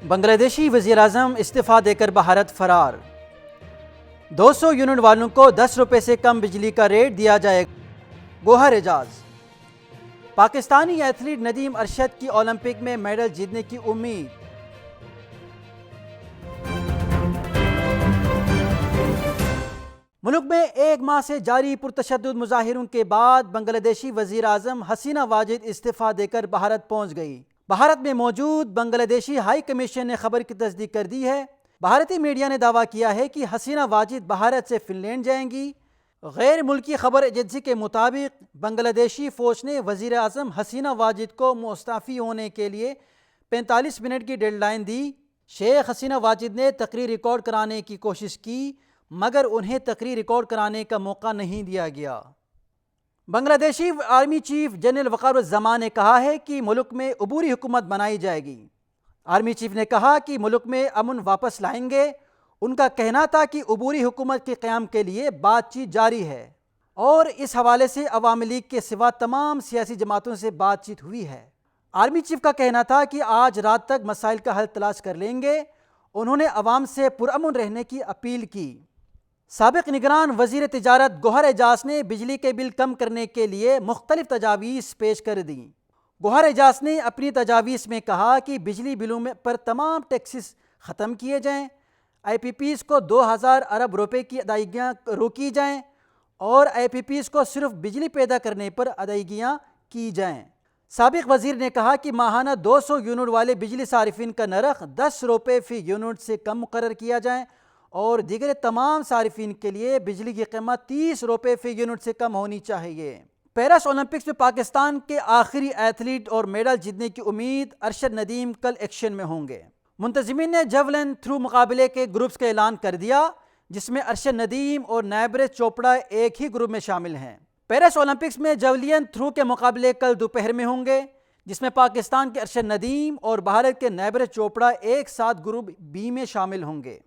بنگلہ دیشی وزیراعظم استعفیٰ دے کر بھارت فرار۔ 200 یونٹ والوں کو 10 روپے سے کم بجلی کا ریٹ دیا جائے گا۔ گوہر اعجاز۔ پاکستانی ایتھلیٹ ندیم ارشد کی اولمپک میں میڈل جیتنے کی امید۔ ملک میں ایک ماہ سے جاری پرتشدد مظاہروں کے بعد بنگلہ دیشی وزیراعظم حسینہ واجد استعفیٰ دے کر بھارت پہنچ گئی۔ بھارت میں موجود بنگلہ دیشی ہائی کمیشن نے خبر کی تصدیق کر دی ہے۔ بھارتی میڈیا نے دعویٰ کیا ہے کہ حسینہ واجد بھارت سے فن لینڈ جائیں گی۔ غیر ملکی خبر ایجنسی کے مطابق بنگلہ دیشی فوج نے وزیر اعظم حسینہ واجد کو مستعفی ہونے کے لیے 45 منٹ کی ڈیڈ لائن دی۔ شیخ حسینہ واجد نے تقریر ریکارڈ کرانے کی کوشش کی مگر انہیں تقریر ریکارڈ کرانے کا موقع نہیں دیا گیا۔ بنگلہ دیشی آرمی چیف جنرل وقار الزمان نے کہا ہے کہ ملک میں عبوری حکومت بنائی جائے گی۔ آرمی چیف نے کہا کہ ملک میں امن واپس لائیں گے۔ ان کا کہنا تھا کہ عبوری حکومت کے قیام کے لیے بات چیت جاری ہے اور اس حوالے سے عوامی لیگ کے سوا تمام سیاسی جماعتوں سے بات چیت ہوئی ہے۔ آرمی چیف کا کہنا تھا کہ آج رات تک مسائل کا حل تلاش کر لیں گے۔ انہوں نے عوام سے پرامن رہنے کی اپیل کی۔ سابق نگران وزیر تجارت گوہر اعجاز نے بجلی کے بل کم کرنے کے لیے مختلف تجاویز پیش کر دیں۔ گوہر اعجاز نے اپنی تجاویز میں کہا کہ بجلی بلوں پر تمام ٹیکسز ختم کیے جائیں، آئی پی پیز کو 2000 ارب روپے کی ادائیگیاں روکی جائیں اور آئی پی پیز کو صرف بجلی پیدا کرنے پر ادائیگیاں کی جائیں۔ سابق وزیر نے کہا کہ ماہانہ 200 یونٹ والے بجلی صارفین کا نرخ 10 روپے فی یونٹ سے کم مقرر کیا جائے اور دیگر تمام صارفین کے لیے بجلی کی قیمت 30 روپے فی یونٹ سے کم ہونی چاہیے۔ پیرس اولمپکس میں پاکستان کے آخری ایتھلیٹ اور میڈل جیتنے کی امید ارشد ندیم کل ایکشن میں ہوں گے۔ منتظمین نے جیولن تھرو مقابلے کے گروپس کا اعلان کر دیا جس میں ارشد ندیم اور نیبرز چوپڑا ایک ہی گروپ میں شامل ہیں۔ پیرس اولمپکس میں جیولین تھرو کے مقابلے کل دوپہر میں ہوں گے جس میں پاکستان کے ارشد ندیم اور بھارت کے نیبرز چوپڑا ایک ساتھ گروپ بی میں شامل ہوں گے۔